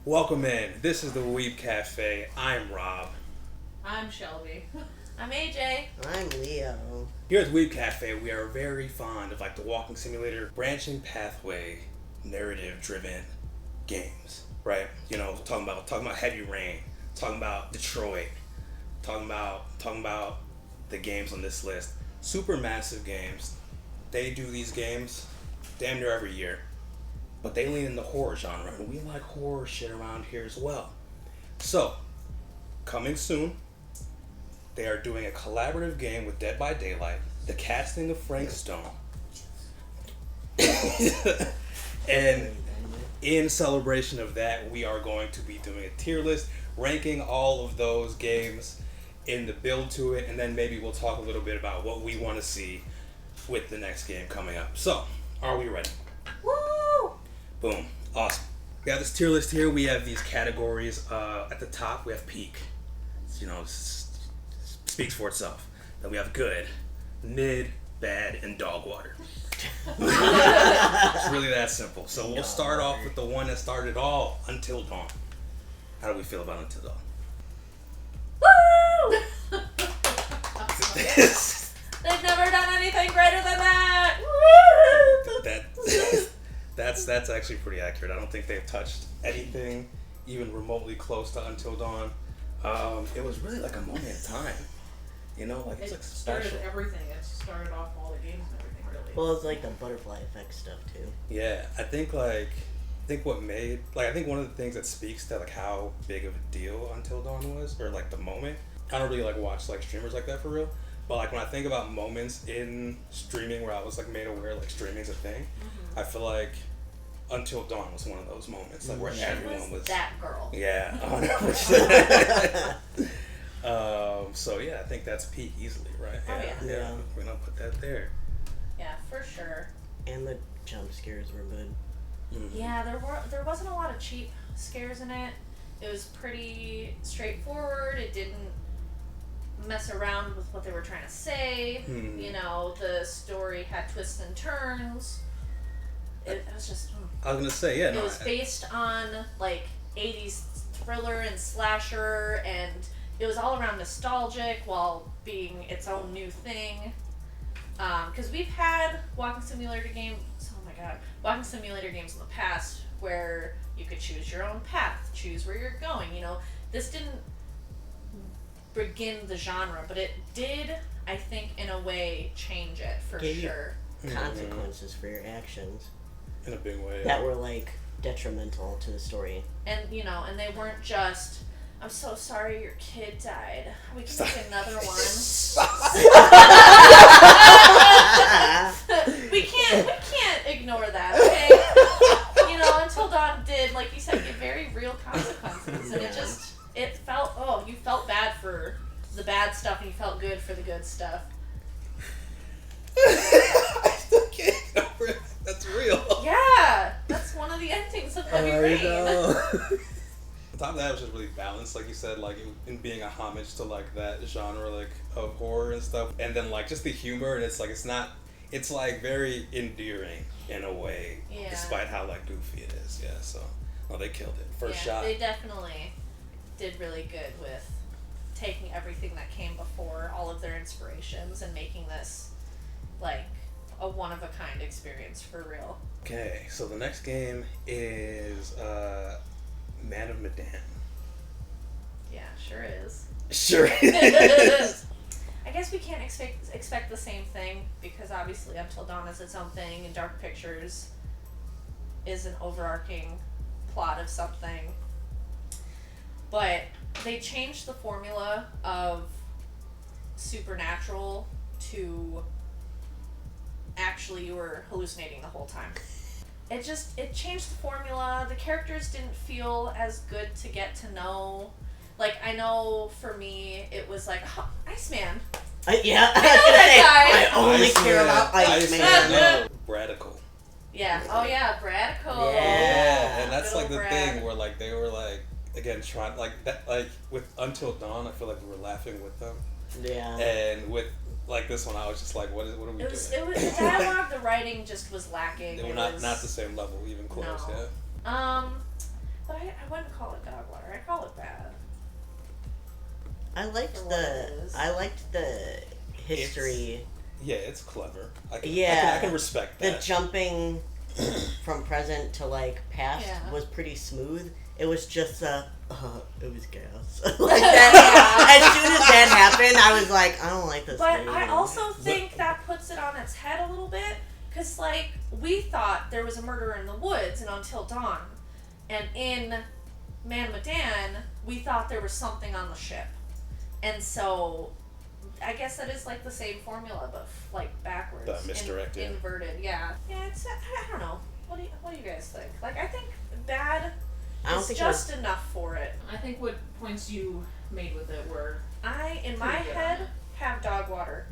Welcome in. This is the TheWeebCafe. I'm Rob. I'm Shelby. I'm AJ. I'm Leo. Here at TheWeebCafe, we are very fond of the walking simulator, branching pathway, narrative-driven games, right? You know, talking about Heavy Rain, talking about Detroit, talking about the games on this list. Supermassive Games. They do these games damn near every year. But they lean in the horror genre, and we like horror shit around here as well. So, coming soon, they are doing a collaborative game with Dead by Daylight, the casting of Frank Stone. And in celebration of that, we are going to be doing a tier list, ranking all of those games in the build to it, and then maybe we'll talk a little bit about what we want to see with the next game coming up. So, are we ready? Woo! Boom. Awesome. We have this tier list here. We have these categories. At the top, we have peak. Speaks for itself. Then we have good, mid, bad, and dog water. It's really that simple. So we'll start off with the one that started all, Until Dawn. How do we feel about Until Dawn? Woo! They've never done anything greater than that. Woo! That's actually pretty accurate. I don't think they've touched anything even remotely close to Until Dawn. It was really like a moment in time. It's like started special. everything. It started off all the games and everything, really. Well, it's like the butterfly effect stuff too. Yeah, I think what made I think one of the things that speaks to how big of a deal Until Dawn was, or the moment. I don't really watch streamers like that for real. But when I think about moments in streaming where I was made aware streaming is a thing, I feel like Until Dawn was one of those moments where everyone was that girl. Yeah, 100%. So yeah, I think that's peak easily, right? Yeah. We're gonna put that there. Yeah, for sure. And the jump scares were good. Mm-hmm. Yeah, there wasn't a lot of cheap scares in it. It was pretty straightforward. It didn't mess around with what they were trying to say. The story had twists and turns. It was just... I was gonna say, yeah. It was based on 80s thriller and slasher, and it was all around nostalgic while being its own new thing. Because we've had walking simulator games in the past where you could choose your own path, choose where you're going. This didn't begin the genre, but it did, I think, in a way, change it for sure. Consequences for your actions. In a big way. That were detrimental to the story. And and they weren't just, I'm so sorry your kid died. We can make another one. we can't ignore that, okay? Until Dawn did, like you said, get very real consequences, and it felt, you felt bad for the bad stuff, and you felt good for the good stuff. I still can't ignore it. That's real. Yeah, that's one of the endings of Heavy Rain. On top of that, it was just really balanced, like you said, in being a homage to that genre of horror and stuff, and then just the humor, and it's very endearing in a way, despite how goofy it is. Yeah, so they killed it. First shot. They definitely did really good with taking everything that came before, all of their inspirations, and making this a one-of-a-kind experience for real. Okay, so the next game is Man of Medan. Yeah, sure is. Sure is. I guess we can't expect the same thing, because obviously Until Dawn is its own thing, and Dark Pictures is an overarching plot of something. But they changed the formula of supernatural to actually you were hallucinating the whole time. It changed the formula. The characters didn't feel as good to get to know. I know for me, it was Iceman. Yeah, I know that guy. I only care about Iceman. No, Radical. Yeah. Oh yeah, Radical. Yeah. And that's the Brad. thing where they were again trying that with Until Dawn. I feel we were laughing with them. Yeah. And with this one, I was just what are we doing? It was the dialogue, the writing just was lacking. They were not the same level, even close. No. Yeah. But I wouldn't call it dog water. I call it bad. I liked For what it is. the history. It's clever. I can respect The that. jumping from present to like past Yeah. was pretty smooth. It was just it was gas. Like that. As soon as that happened, I was like, I don't like this. But game. I also think that puts it on its head a little bit, because like we thought there was a murderer in the woods in Until Dawn, and in Man Medan we thought there was something on the ship, and so I guess that is like the same formula, but like backwards, The misdirected. inverted. Yeah. It's I don't know. What do you guys think? Like I think bad I don't is think just enough for it. I think what points you made with it were I, in my Pretty good on head, it. have dog water.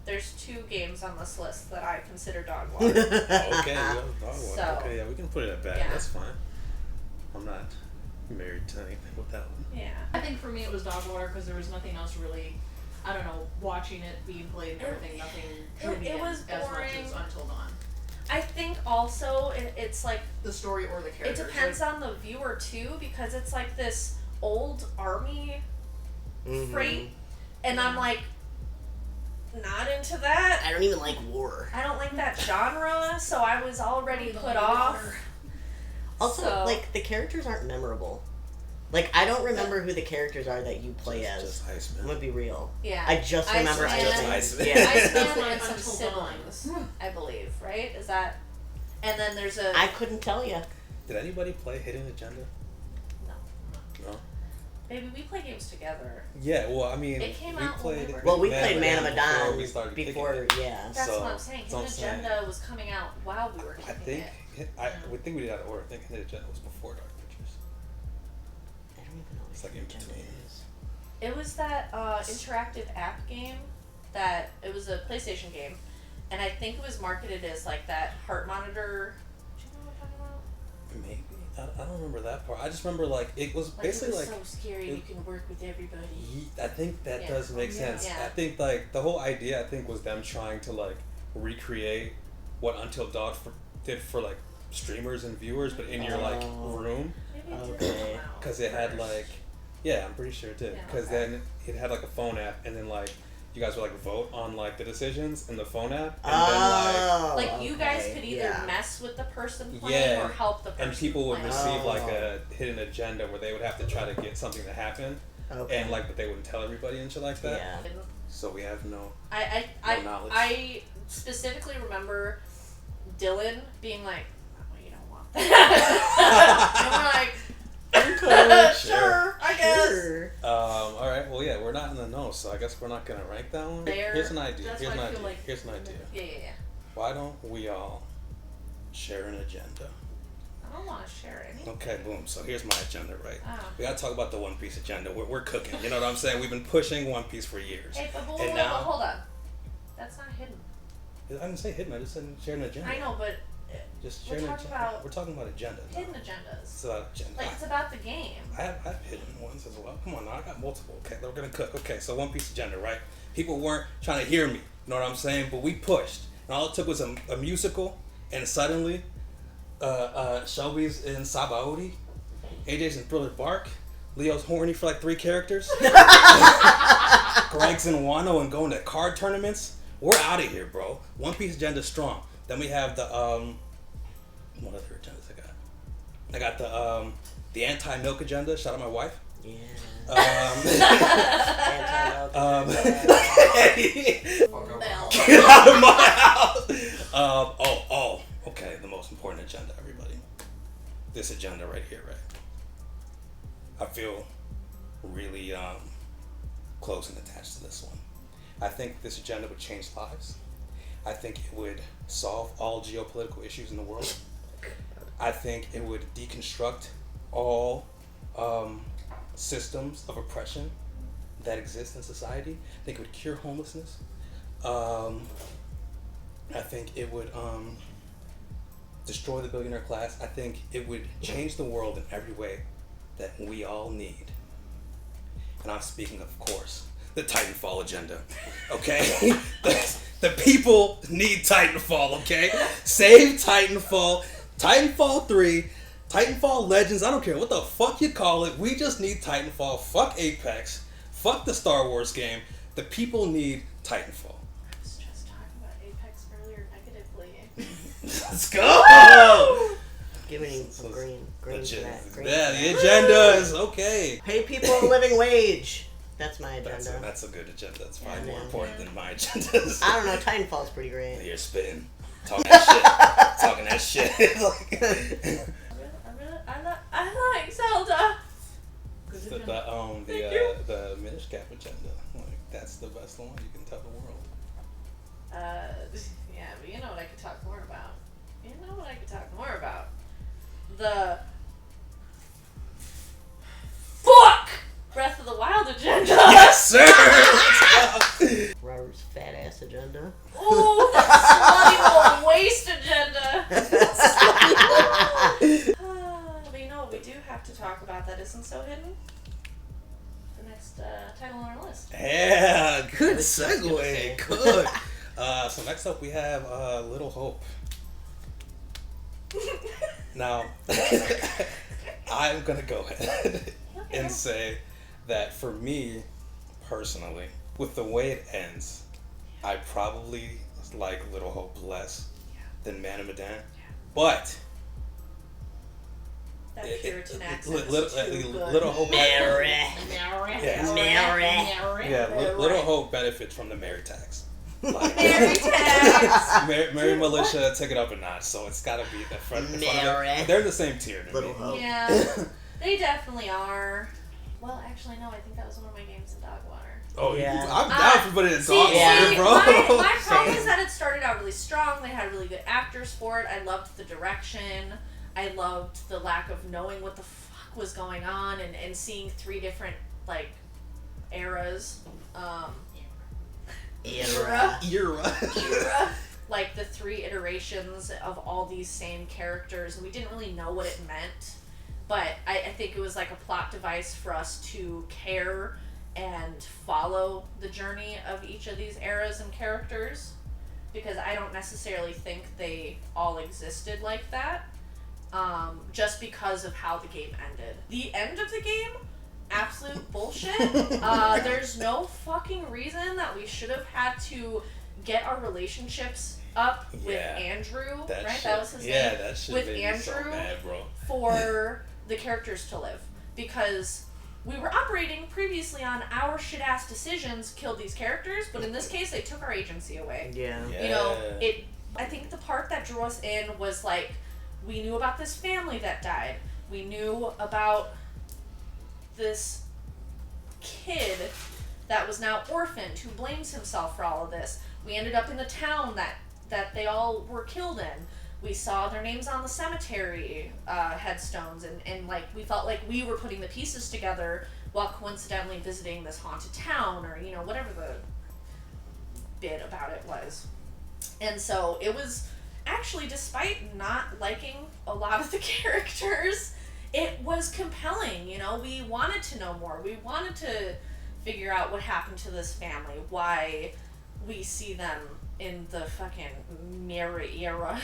There's 2 games on this list that I consider dog water. Okay, well, dog water. So- Okay, yeah, we can put it at bad. Yeah. That's fine. I'm not married to anything with that one. Yeah. I think for me it was dog water because there was nothing else really. I don't know, watching it being played and everything, nothing drew me it in was as much boring. as Until Dawn. I think also it's like, The story or the it characters. depends on the viewer too, because it's like this old army Mhm. freight, and I'm like, not into that. I don't even like war. I don't like that genre, so I was already put off. Also, So- like the characters aren't memorable. Like I don't remember who the characters are that you play as. Just I'm Iceman. gonna be real. Yeah. I just remember Iceman. Iceman. Iceman. Yeah. That's Iceman why and some Until Dawn. siblings, I believe, right? Is that? And then there's a. I couldn't tell you. Did anybody play Hidden Agenda? No. No. Maybe we play games together. Yeah, well, I mean, It came we out when played. we were- Well, we played Man of before we Medan started before, kicking it. yeah. That's So, what I'm saying. that's what I'm Hidden saying. Agenda was coming out while we were I kicking think it. we think we did out of order. I think Hidden Agenda was before Dark Pictures. I don't even know what It's like in Agenda between. is. It was that interactive app game that it was a PlayStation game, and I think it was marketed as like that heart monitor. Do you know what I'm talking about? Maybe I don't remember that part. I just remember like it was Like basically it was like. so scary. it- You can work with everybody. I think that Yeah. does make Oh, yeah. sense. Yeah. I think like the whole idea I think was them trying to like recreate what Until Dawn did for like streamers and viewers, but in your like Oh. room, Maybe it Okay. did come out because it had first. like, yeah, I'm pretty sure it did. Yeah, Because okay. then it had like a phone app, and then like you guys would like vote on like the decisions in the phone app, and Oh, Like you guys okay, could either yeah. mess with the person playing Yeah, or help the person. and people would playing. receive like Oh. a hidden agenda where they would have to try to get something to happen, Okay. and like but they wouldn't tell everybody and shit like that. Yeah. So we have no. I knowledge. I specifically remember Dylan being like, "Oh, you don't want that," and we're like, "Sure, I guess." Sure. All right. Well, yeah, we're not in the know, so I guess we're not gonna rank that one. There- Here's an idea. That's Here's an why I feel idea. like- Here's an idea. Yeah, yeah, yeah. Why don't we all share an agenda? I don't want to share any. Okay, boom. So here's my agenda, right? Oh. We gotta talk about the One Piece agenda. We're cooking. You know what I'm saying? We've been pushing One Piece for years. Hey, but And now- hold on. That's not hidden. I didn't say hidden. I just said share an agenda. I know, but Just we're share an talking agenda. about We're talking about agenda. now. hidden agendas. It's about agenda. Like it's about the game. I have hidden ones as well. Come on now, I got multiple. Okay, we're gonna cook. Okay, so One Piece agenda, right? People weren't trying to hear me. You know what I'm saying? But we pushed, and all it took was a musical, and suddenly, Shelby's in Sabaody, AJ's in Thriller Bark, Leo's horny for like 3 characters, Greg's in Wano and going to card tournaments. We're out of here, bro. One Piece agenda strong. Then we have the what other agendas I got? I got the anti-milk agenda. Shout out my wife. Yeah. Um, Bell. Get out of my house. Okay. The most important agenda, everybody. This agenda right here, right? I feel really close and attached to this one. I think this agenda would change lives. I think it would solve all geopolitical issues in the world. I think it would deconstruct all systems of oppression that exist in society. I think it would cure homelessness. I think it would destroy the billionaire class. I think it would change the world in every way that we all need. And I'm speaking, of course, the Titanfall agenda. Okay? the people need Titanfall, okay? Save Titanfall. Titanfall 3 Titanfall Legends, I don't care what the fuck you call it. We just need Titanfall. Fuck Apex. Fuck the Star Wars game. The people need Titanfall. I was just talking about Apex earlier negatively. Let's go! Giving some green for that. Green Yeah, for the that. agenda is okay. Pay people a living wage. That's my agenda. That's a good agenda. That's probably Yeah, more man. important than my agendas. I don't know. Titanfall's pretty great. You're spitting. Talking that shit. Talking that shit. I like Zelda. Good the agenda. the Minish Cap agenda. Like, that's the best one you can tell the world. Yeah, but you know what I could talk more about. The fuck Breath of the Wild agenda. Yes, sir. Let's go. Robert's fat ass agenda. Ooh, the slutty little waste agenda. But you know what we do have to talk about that isn't so hidden? The next title on our list. Yeah, good Good segue. segue. Good. So next up we have Little Hope. Now, I'm gonna go ahead and say that for me, personally, with the way it ends, I probably like Little Hope less than Man of Medan. But That Puritan accent Little is too good. Little Hope. Mary. Little Hope benefits from the Mary tax. Like, Mary tax. Mary Militia took it up a notch, so it's gotta be the front. Mary. They're in the same tier to Little me. Hope. Yeah, they definitely are. Well, actually, no. I think that was one of my games in Dogwater. Oh Yeah. I'm down for putting it in See, Dogwater, Yeah. bro. my problem Same. is that it started out really strong. They had really good actors for it. I loved the direction. I loved the lack of knowing what the fuck was going on and seeing 3 different like eras. Era. Era. Like the 3 iterations of all these same characters, and we didn't really know what it meant. But I think it was like a plot device for us to care and follow the journey of each of these eras and characters, because I don't necessarily think they all existed like that, just because of how the game ended. The end of the game, absolute bullshit. There's no fucking reason that we should have had to get our relationships up with Andrew, right? That was his name. Yeah, that shit With made me so Andrew mad, bro. for the characters to live, because we were operating previously on our shit ass decisions killed these characters, but in this case they took our agency away. Yeah. You know, I think the part that drew us in was like, we knew about this family that died. We knew about this kid that was now orphaned who blames himself for all of this. We ended up in the town that they all were killed in. We saw their names on the cemetery headstones, and like we felt like we were putting the pieces together while coincidentally visiting this haunted town, or you know, whatever the bit about it was. And so it was actually, despite not liking a lot of the characters, it was compelling. You know, we wanted to know more. We wanted to figure out what happened to this family, why we see them in the fucking mirror era.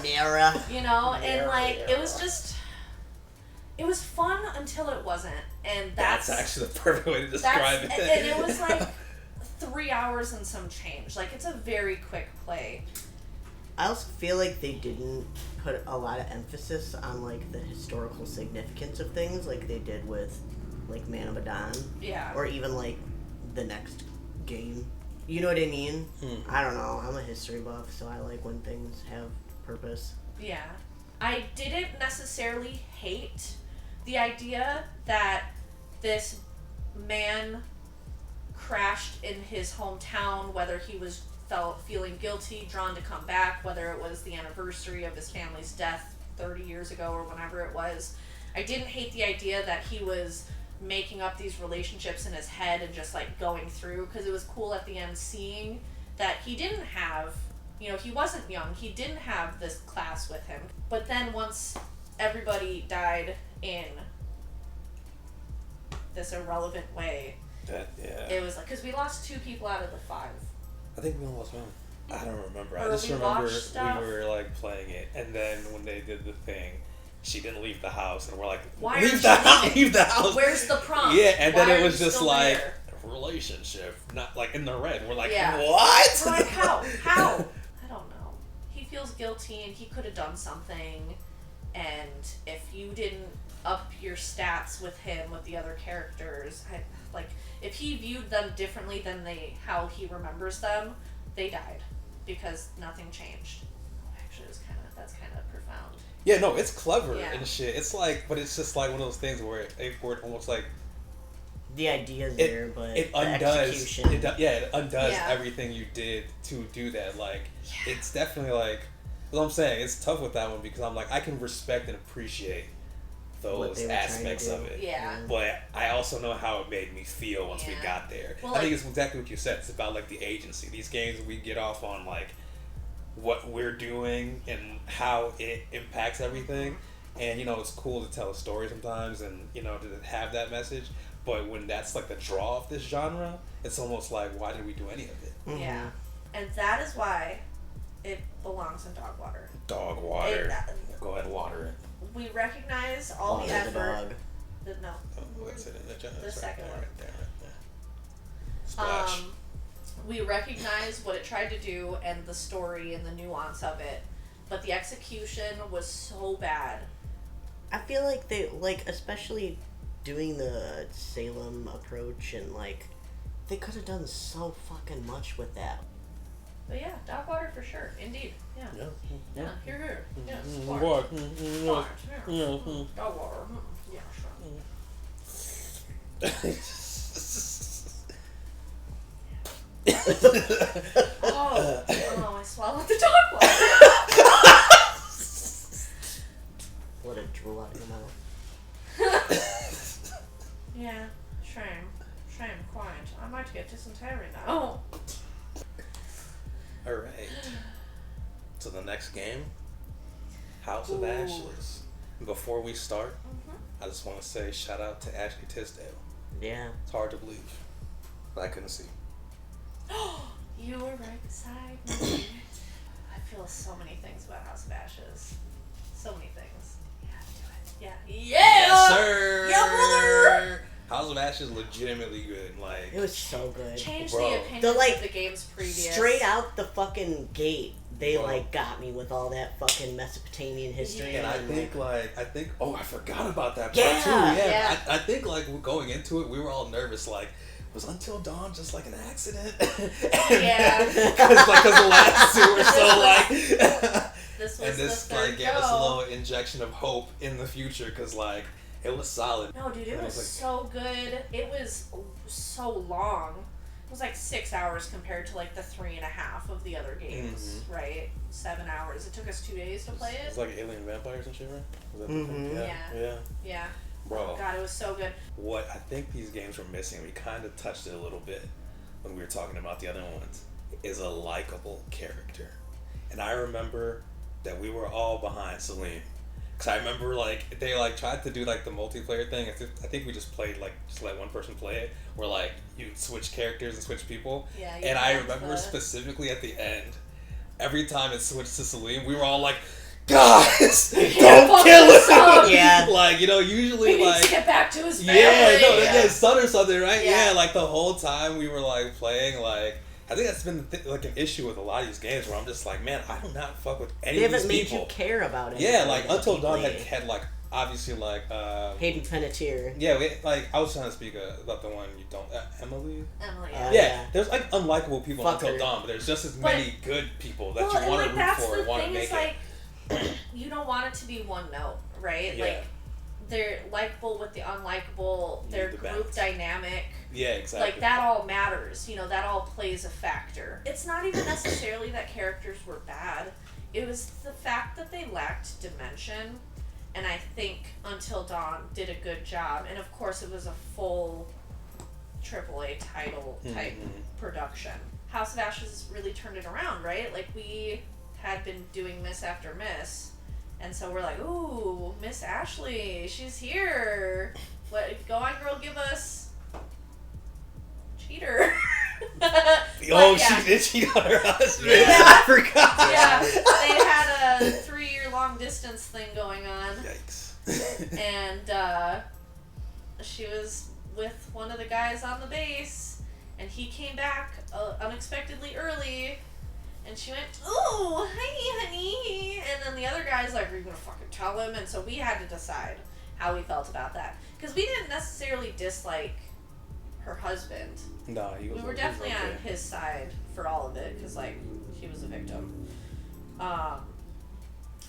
Mirror. You know, and Mirror like era. it was just, it was fun until it wasn't, and That's actually the perfect way to describe it. and it was like 3 hours and some change. Like, it's a very quick play. I also feel like they didn't put a lot of emphasis on like the historical significance of things like they did with like Man of Medan. Yeah. Or even like the next game. You know what I mean? I don't know. I'm a history buff, so I like when things have purpose. Yeah. I didn't necessarily hate the idea that this man crashed in his hometown, whether he was feeling guilty, drawn to come back, whether it was the anniversary of his family's death 30 years ago or whenever it was. I didn't hate the idea that he was making up these relationships in his head and just like going through, because it was cool at the end seeing that he didn't have, you know, he wasn't young, he didn't have this class with him. But then once everybody died in this irrelevant way, Yeah. it was like, because we lost 2 people out of the 5. I think we only lost one. I don't remember. I Or just we remember watched stuff. we were like playing it, and then when they did the thing, she didn't leave the house, and we're like, Why leave aren't the you house, leaving? leave the house. Where's the prompt? Yeah, and then Why it are was you just still like there? relationship, not like in the red. We're like, Yeah. what? We're like, how? How? I don't know. He feels guilty and he could have done something. And if you didn't up your stats with him, with the other characters, if he viewed them differently than how he remembers them, they died because nothing changed. Actually, that's kind of profound. Yeah, no, it's clever Yeah. and shit. It's like, but it's just like one of those things where it almost like The idea's there, but it the undoes. execution. It undoes Yeah. everything you did to do that. Like, it's definitely like, what I'm saying, it's tough with that one because I'm like, I can respect and appreciate What those they were trying to aspects do. of it. Yeah. But I also know how it made me feel once we Yeah. got there. Well, I think like- it's exactly what you said. It's about like the agency. These games, we get off on like what we're doing and how it impacts everything. And you know, it's cool to tell a story sometimes, and you know, to have that message. But when that's like the draw of this genre, it's almost like, why did we do any of it? Mhm. Yeah. And that is why it belongs in dog water. Dog water. It- Go ahead, water it. We recognize all Water the the effort. dog. No. Oh, what's it in the genre? The It's second there, one. right there, right there. Splash. We recognize what it tried to do and the story and the nuance of it, but the execution was so bad. I feel like they, like, especially doing the Salem approach, and like, they could have done so fucking much with that. But yeah, dog water for sure. Indeed. Yeah. Yeah. Yeah. Here. Yes. Water. Water. Mm, Water. yeah. Yeah. Mm. Dog water. Yeah. Oh, I swallowed the dog water. Let it drool out of your mouth. Yeah. Shame. Quiet. I might get dysentery now. All right. So the next game, House of Ooh. Ashes. Before we start, Mhm. I just want to say shout out to Ashley Tisdale. Yeah. It's hard to believe, but I couldn't see. You were right beside me. I feel so many things about House of Ashes. So many things. Yeah, do it. Yeah. Yeah! Yes, sir. Yeah, brother! House of Ashes legitimately good. Like, It was so good. Change Bro. the opinion The, like, of the games previous. Straight out the fucking gate, they Bro. like got me with all that fucking Mesopotamian history. and I and, think oh, I forgot about that part Yeah. too. Yeah, Yeah. I think like going into it, we were all nervous. Like, was Until Dawn just like an accident? Yeah. Because the last two were so like. This was And this the third like gave us a go. little injection of hope in the future because like it was solid. No, dude, it And was like, so good. It was so long. It was like 6 hours compared to like the 3.5 of the other games, right? 7 hours. It took us 2 days to play It's it. like Alien Vampires and shit, right? Was that the Mhm. thing? Yeah. Yeah. Yeah. Bro, Oh god, it was so good. what I think these games were missing, we kind of touched it a little bit when we were talking about the other ones, is a likable character. And I remember that we were all behind Celine. Because I remember, like, they, like, tried to do, like, the multiplayer thing. I think we just played, like, just let one person play it. Where, like, you switch characters and switch people. Yeah. And I loved remember the- specifically at the end, every time it switched to Celine, we were all like, guys, can't don't fuck kill this him! up. Yeah. Like, you know, We usually, need like... to get back to his family. Yeah, no, Yeah. yeah, son or something, right? Yeah. Yeah, like the whole time we were like playing, like I think that's been like an issue with a lot of these games where I'm just like, man, I do not fuck with any They of these haven't made people. you care about it. Yeah, like Until Dawn had like obviously like Hayden Panettiere. yeah, like I was trying to speak about the one you don't Emily. Emily. Yeah. Yeah, there's like unlikable people in Fuck Until her. Dawn, but there's just as But- many good people that Well, you and want like to root that's for the and want to thing make is it. like you don't want it to be one note, right? Yeah. Like they're likable with the unlikable, their the group balance. dynamic. Yeah, exactly. Like that all matters, you know, that all plays a factor. It's not even necessarily that characters were bad. It was the fact that they lacked dimension, and I think Until Dawn did a good job. And of course it was a full AAA title type Mhm. production. House of Ashes really turned it around, right? Like we had been doing miss after miss, and so we're like, ooh, Miss Ashley, she's here. What? Go on, girl, give us cheater. Oh, yeah. she did cheat on her husband. Yeah. I forgot. Yeah, they had a 3-year long distance thing going on. Yikes. And she was with one of the guys on the base, and he came back unexpectedly early, and she went, "Ooh, hi, honey," and then the other guy's like, "Are you gonna fucking tell him?" And so we had to decide how we felt about that, because we didn't necessarily dislike her husband. No, he was. We were definitely on his side for all of it, because like he was a victim.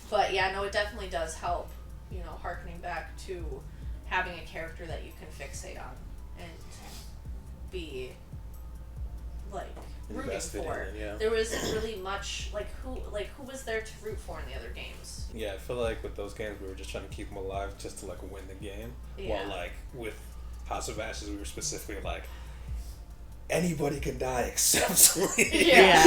But yeah, no, it definitely does help. You know, harkening back to having a character that you can fixate on and be like rooting Invested for. in it, yeah. There wasn't really much who was there to root for in the other games. Yeah, I feel like with those games we were just trying to keep them alive just to like win the game. Yeah. While like with House of Ashes, we were specifically like, anybody can die except Celine. Yeah.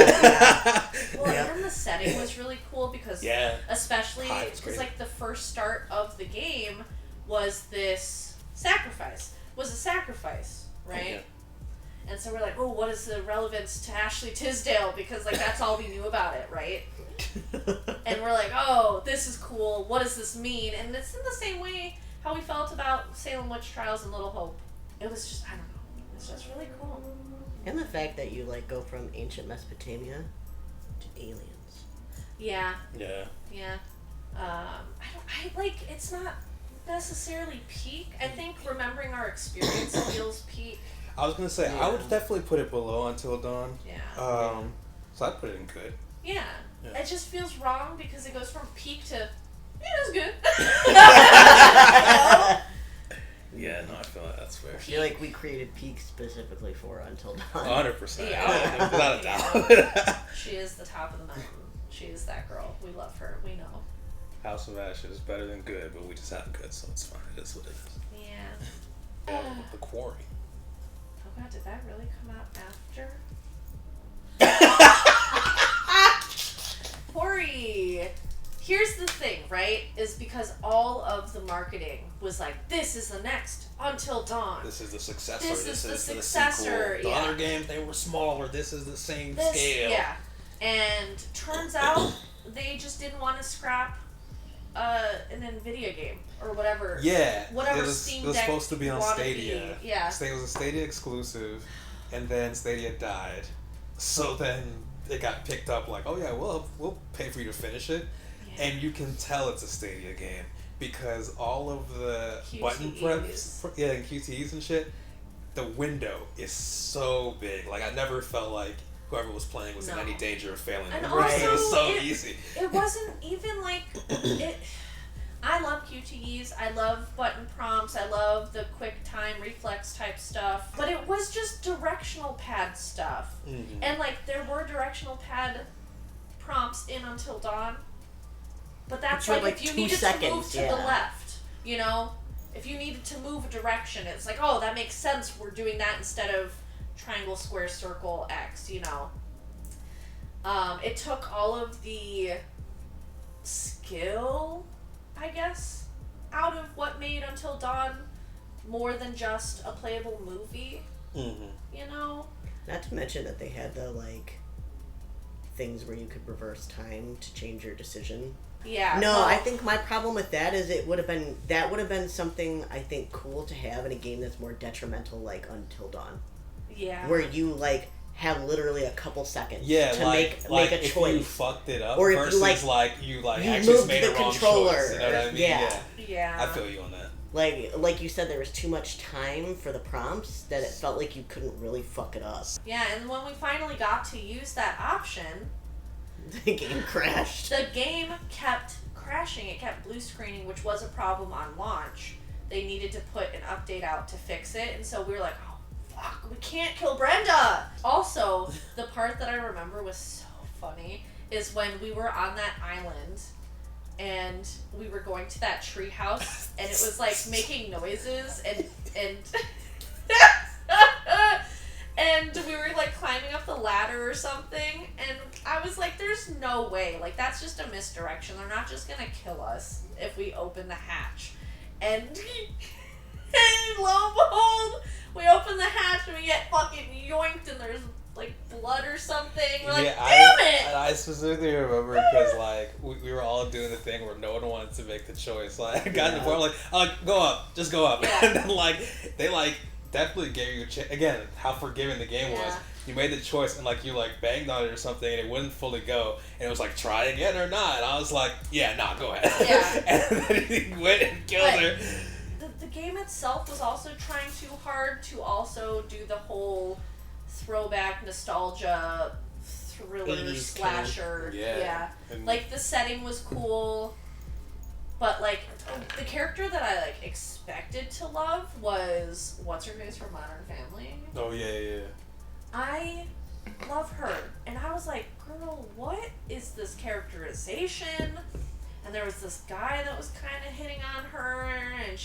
Well, Yeah. and then the setting was really cool because Yeah. especially Hive is because great. like the first start of the game was this sacrifice. Was a sacrifice, right? Okay. And so we're like, oh, what is the relevance to Ashley Tisdale? Because like that's all we knew about it, right? And we're like, oh, this is cool. What does this mean? And it's in the same way how we felt about Salem Witch Trials and Little Hope. It was just, I don't know. It's just really cool. And the fact that you like go from ancient Mesopotamia to aliens. Yeah. Yeah. Yeah. I like, it's not necessarily peak. I think remembering our experience feels peak. I was gonna say I would definitely put it below Until Dawn. Yeah. So I'd put it in good. Yeah. Yeah. It just feels wrong because it goes from peak to, yeah, it was good. Yeah, no, I feel like that's fair. I feel like we created Peak specifically for Until Dawn. 100%. Yeah. Without a doubt. She is the top of the mountain. She is that girl. We love her. We know. House of Ashes is better than good, but we just have good, so it's fine. It is what it is. Yeah. The Quarry. Oh god, did that really come out after? Corey! Here's the thing, right? Is because all of the marketing was like, this is the next Until Dawn. This is the successor. This is the successor, sequel. The yeah. other games, they were smaller. This is the same This, scale. yeah. And turns out they just didn't want to scrap an NVIDIA game or whatever. Yeah. Whatever it was, Steam it was Deck supposed to be on wanted to Stadia. be, yeah. It was a Stadia exclusive, and then Stadia died. So then it got picked up like, oh yeah, we'll pay for you to finish it. Yeah. And you can tell it's a Stadia game because all of the button QTEs. press, and QTEs and shit, the window is so big. Like I never felt like whoever was playing was in No. any danger of failing. And It also, was so it- easy. It wasn't even like it. I love QTEs. I love button prompts. I love the quick time reflex type stuff. But it was just directional pad stuff. Mm-hmm. And like there were directional pad prompts in Until Dawn. But that's For, like, like, if you 2 needed to move seconds, to the yeah. left, you know? If you needed to move a direction, it's like, oh, that makes sense. We're doing that instead of triangle, square, circle, X, you know? It took all of the skill, I guess, out of what made Until Dawn more than just a playable movie, Mm-hmm. you know? Not to mention that they had the like things where you could reverse time to change your decision. Yeah. No, well, I think my problem with that is it would have been something I think cool to have in a game that's more detrimental like Until Dawn. Yeah. Where you like have literally a couple seconds Yeah, to like make a if choice. you fucked it up Or if you, versus like, you you actually moved made the a wrong controller, choice. You know what I mean? yeah. Yeah. I feel you on that. Like you said, there was too much time for the prompts that it felt like you couldn't really fuck it up. Yeah, and when we finally got to use that option, The game crashed. the game kept crashing. It kept blue screening, which was a problem on launch. They needed to put an update out to fix it, and so we were like, oh, fuck, we can't kill Brenda! Also, the part that I remember was so funny is when we were on that island and we were going to that tree house and it was like making noises and and we were like climbing up the ladder or something and I was like, there's no way, like that's just a misdirection. They're not just gonna kill us if we open the hatch. And lo and behold, we open the hatch and we get fucking yoinked and there's like blood or something. We're like, Yeah, damn it! I specifically remember because like we were all doing the thing where no one wanted to make the choice. Like I got to the point where I'm like, go up, just go up, Yeah. and then like they like definitely gave you a chance. Again, how forgiving the game was. Yeah. You made the choice and like you like banged on it or something and it wouldn't fully go and it was like try again or not. And I was like, yeah, nah, go ahead. Yeah. And then he went and killed her. The game itself was also trying too hard to also do the whole throwback nostalgia thriller 80s slasher. Yeah. And Like the setting was cool, but like the character that I like expected to love was what's her face from Modern Family. oh yeah. I love her, and I was like, girl, what is this characterization? And there was this guy that was kind of hitting on her, and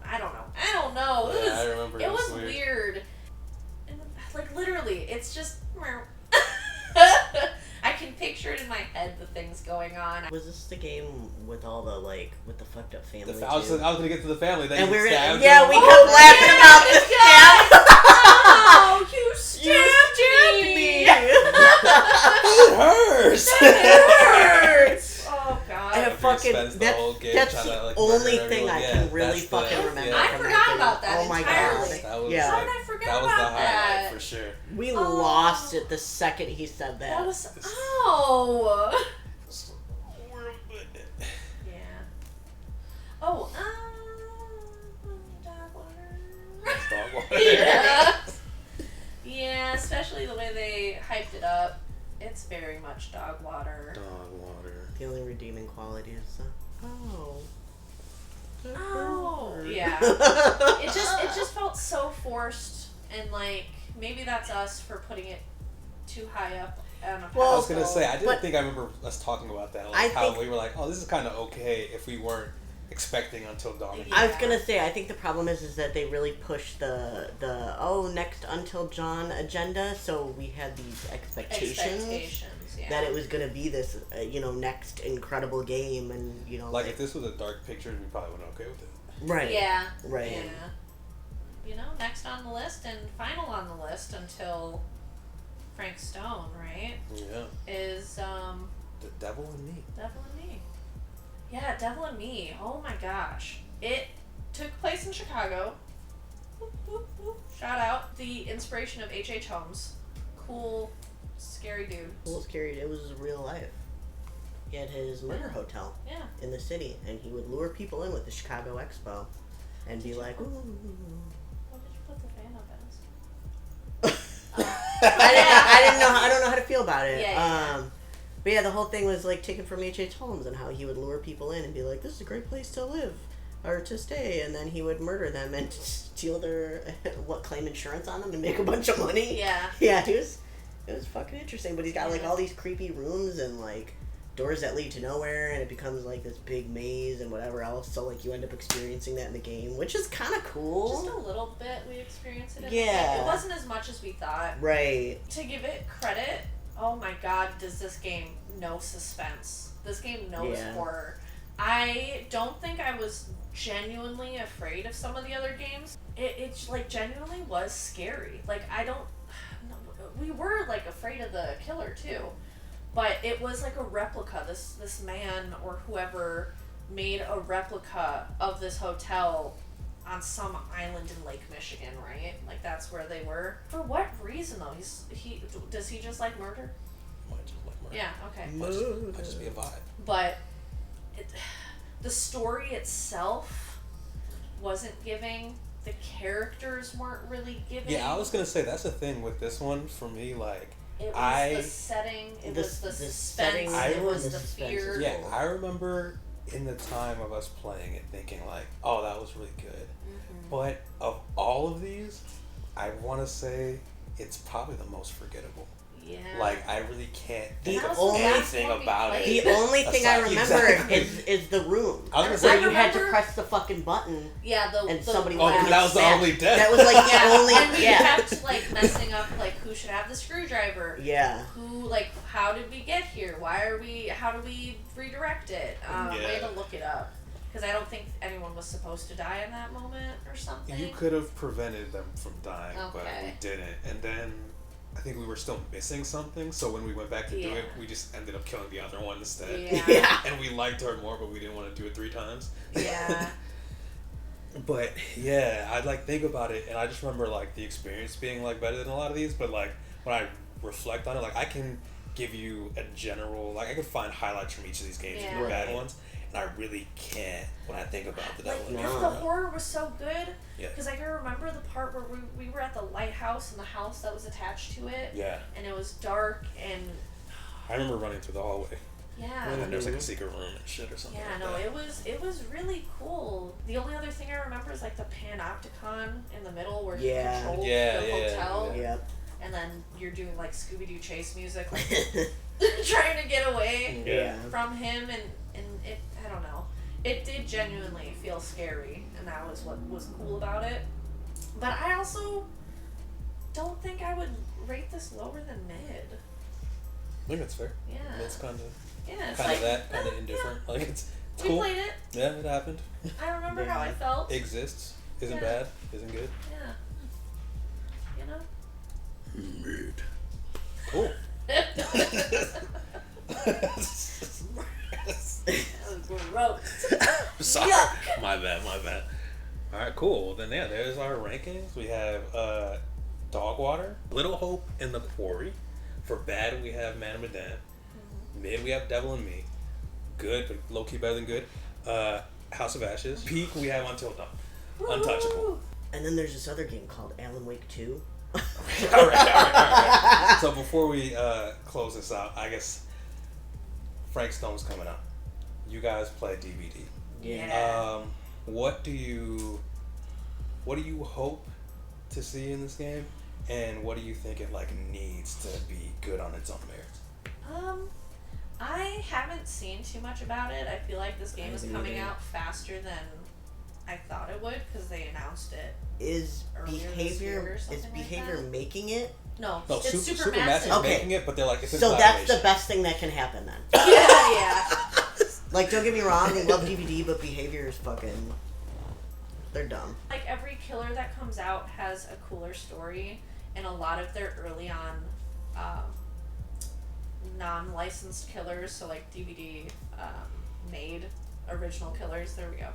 I don't know. Yeah, I remember. It was weird. And like literally, it's just. I can picture it in my head, the things going on. Was this the game with all the like with the fucked up family? I was gonna get to the family. Then and you we were stabbed yeah, him. we kept laughing about the stab. Oh, you stabbed me! It hurts. It hurts! Oh god. And After he fucking spends the that's whole game that's trying the to, like, only murder thing everyone. I Yeah, can really that's the- fucking remember. yeah. I from forgot game. about that Oh my entirely. god. That was Yeah. How did I forget that was about the highlight that? for sure. We Oh. lost it the second he said that. That was ow. Yeah. Oh, dog water. Dog water. Yeah. Yeah, especially the way they hyped it up. It's very much dog water. Dog water. The only redeeming quality is oh. Oh, yeah. It just felt so forced, and like maybe that's us for putting it too high up on a Well, I was gonna pedestal. say I didn't But- think I remember us talking about that. I Like how think- we were like, oh, this is kind of okay if we weren't expecting Until Dawn. Yeah. I was gonna say I think the problem is that they really pushed the next Until Dawn agenda, so we had these expectations Yeah. that it was gonna be this next incredible game, and Like if this was a Dark Pictures, we probably wouldn't okay with it. right Yeah. right Yeah. Next on the list and final on the list until Frank Stone, right? Yeah. Is The Devil in Me. Devil and Me. Yeah, Devil and Me. Oh my gosh. It took place in Chicago. Whoop, whoop, whoop. Shout out. The inspiration of H.H. Holmes. Cool, scary dude. Cool, scary. It was real life. He had his murder hotel Yeah. in the city, and he would lure people in with the Chicago Expo, and be like, "Ooh." What did you put the fan up I don't know how to feel about it. Yeah. But yeah, the whole thing was like taken from H.H. Holmes and how he would lure people in and be like, "This is a great place to live or to stay," and then he would murder them and steal their claim insurance on them and make a bunch of money. Yeah. Yeah, it was fucking interesting. But he's got like all these creepy rooms and like doors that lead to nowhere, and it becomes like this big maze and whatever else. So like you end up experiencing that in the game, which is kind of cool. Just a little bit we experienced it in Yeah. the game. It wasn't as much as we thought. Right. To give it credit, oh my god, does this game know suspense. This game knows Yeah. horror. I don't think I was genuinely afraid of some of the other games. It like genuinely was scary. Like we were like afraid of the killer too. But it was like a replica. This man or whoever made a replica of this hotel on some island in Lake Michigan, right? Like that's where they were. For what reason though? Does he just like murder? Might just like murder. Yeah. Okay. Might just be a vibe. But the story itself wasn't giving. The characters weren't really giving. Yeah, I was gonna say that's the thing with this one for me. Like, It was the setting. It The- was the the suspense. setting, It was the the suspense fear. is yeah, I remember in the time of us playing it, thinking like, "Oh, that was really good." Mm-hmm. But of all of these, I want to say it's probably the most forgettable. Yeah. Like, I really can't think The of only- anything That's what we about played. it. The only thing I Aside- remember exactly. is the room. I was gonna I say, Where you had to remember- press the fucking button Yeah, and the somebody oh, would because that was the smash. only death. That was like the yeah, only and we yeah. kept like messing up like who should have the screwdriver. Yeah. Who like how did we get here? How do we redirect it? We had Yeah. to look it up because I don't think anyone was supposed to die in that moment or something. You could have prevented them from dying, but Okay. we didn't. And then I think we were still missing something, so when we went back to do Yeah. it, we just ended up killing the other one instead. Yeah. Yeah. And we liked her more, but we didn't want to do it 3 times. Yeah. But yeah, I like think about it, and I just remember like the experience being like better than a lot of these. But like when I reflect on it, like I can give you a general, like I can find highlights from each of these games, Yeah. the bad ones, and I really can't when I think about the Like, devil. if No. the horror was so good, Yeah. because I can remember the part where we were at the lighthouse and the house that was attached to it, Yeah, and it was dark and I remember running through the hallway, yeah. and then there's like a secret room and shit or something. Yeah, like no, that. it was really cool. The only other thing I remember is like the panopticon in the middle where Yeah. he controls Yeah, the yeah, hotel, Yep. and then you're doing like Scooby-Doo chase music, like trying to get away Yeah. from him, and it, I don't know, it did genuinely feel scary, and that was what was cool about it. But I also don't think I would rate this lower than mid. I think that's fair. Yeah. It's kind of Yeah, it's kind like of that, kind of yeah, indifferent. Like it's we cool. played it. Yeah, it happened. I remember how I felt. Exists. Isn't Yeah. bad. Isn't good. Yeah. You know? Mid. Cool. That was gross. Sorry. Yuck. My bad. All right, cool. Then yeah, there's our rankings. We have Dog Water, Little Hope in the Quarry. For bad, we have Man of Medan. Mid, we have Devil and Me. Good, but low key better than good. House of Ashes. Peak, we have Until Dawn. Untouchable. And then there's this other game called Alan Wake 2. all right. So before we close this out, I guess Frank Stone's coming up. You guys play DVD. Yeah. What do you hope to see in this game, and what do you think it like needs to be good on its own merits? I haven't seen too much about it. I feel like this game is haven't coming either. out faster than I thought it would because they announced it. Is Earlier this year or behavior something like behavior that? making it? No, No, it's Supermassive Supermassive. Okay. making it, but they're like it's in So that's the collaboration. best thing that can happen then. Yeah. Like, don't get me wrong, I love DVD, but behavior is fucking... They're dumb. Like every killer that comes out has a cooler story, and a lot of their early on non-licensed killers, so like DVD made original killers, there we go,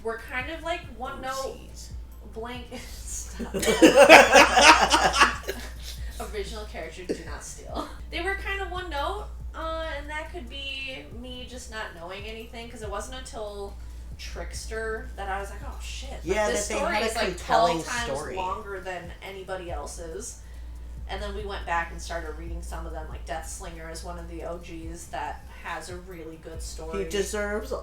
were kind of like one note blank. Stop. Original characters do not steal. They were kind of one note, and that could be me just not knowing anything, because it wasn't until Trickster that I was like, oh shit, like, Yeah, this that they story had a is like compelling 12 times story. longer than anybody else's. And then we went back and started reading some of them, like Deathslinger is one of the OGs that has a really good story. He deserves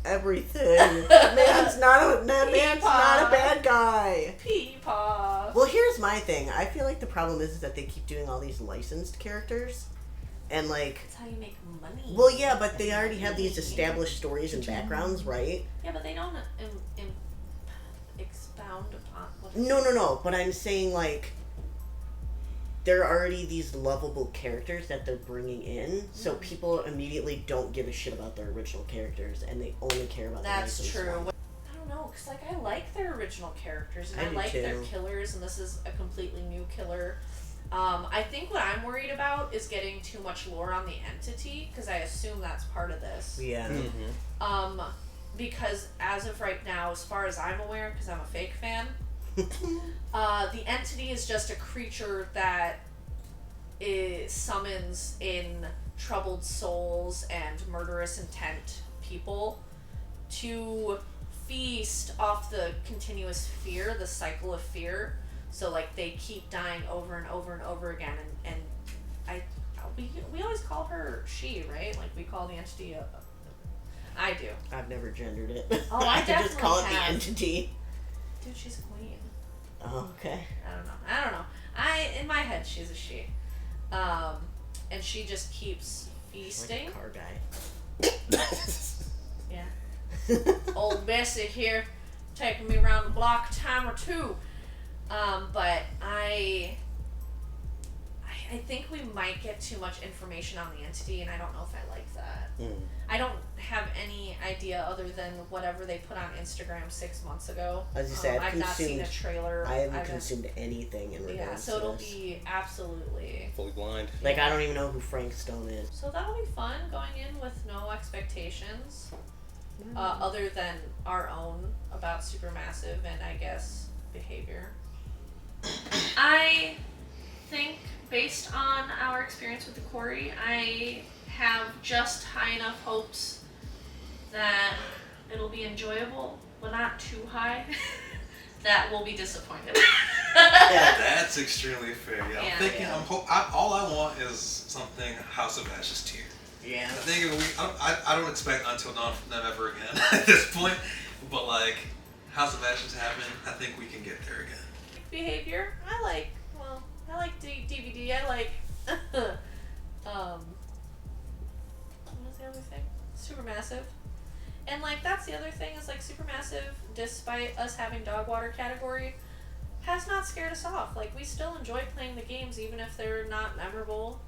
everything. That man's not a bad guy. Peepaw. Well, here's my thing. I feel like the problem is that they keep doing all these licensed characters. And, like... That's how you make money. Well, yeah, but they already have these established stories and backgrounds, right? Yeah, but they don't expound upon what No. But I'm saying, like... There are already these lovable characters that they're bringing in, so people immediately don't give a shit about their original characters, and they only care about That's the licensed true. ones. I don't know, because, like, I like their original characters, and I I do like their too. killers, and this is a completely new killer. I think what I'm worried about is getting too much lore on the entity, because I assume that's part of this. Yeah. Because as of right now, as far as I'm aware, because I'm a fake fan, the entity is just a creature that summons in troubled souls and murderous intent people to feast off the continuous fear, the cycle of fear. So like they keep dying over and over and over again, and we always call her she, right? Like we call the entity I do. I've never gendered it. Oh, I just definitely call it have. the entity. Dude, she's a queen. Oh, okay. I don't know. In my head, she's a she. And she just keeps feasting. Like a car guy. Yeah. Old Bessie here, taking me around the block a time or two. But I I think we might get too much information on the entity, and I don't know if I like that. I don't have any idea other than whatever they put on Instagram 6 months ago. As you say, I've not seen a trailer. I haven't consumed anything in regards Yeah, so to it'll this. be absolutely Fully blind. Like, I don't even know who Frank Stone is. So that'll be fun going in with no expectations, other than our own about Supermassive and I guess behavior. I think based on our experience with the quarry, I have just high enough hopes that it'll be enjoyable, but not too high, that we'll be disappointed. That's extremely fair. Yeah, Yeah, I'm thinking. yeah. All I want is something House of Ashes tier. Yeah. I think I don't expect Until Dawn from them ever again at this point, but like House of Ashes happen, I think we can get there again. Behavior, I like DVD, I like, what was the other thing? Supermassive. And like, that's the other thing is like Supermassive, despite us having dog water category, has not scared us off. Like, we still enjoy playing the games even if they're not memorable.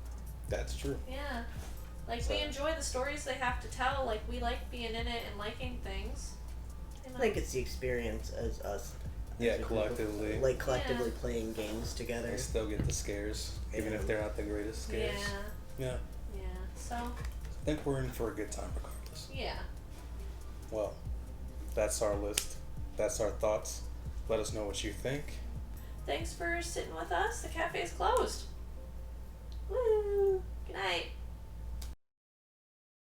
That's true. Yeah. Like, we enjoy the stories they have to tell. Like, we like being in it and liking things. You know? I think it's the experience as us. Yeah, as a group of- collectively. like, collectively playing games together. They still get the scares, even if they're not the greatest scares. Yeah. Yeah. So, I think we're in for a good time regardless. yeah. Well, that's our list. That's our thoughts. Let us know what you think. Thanks for sitting with us. The cafe's closed. Woo! Good night.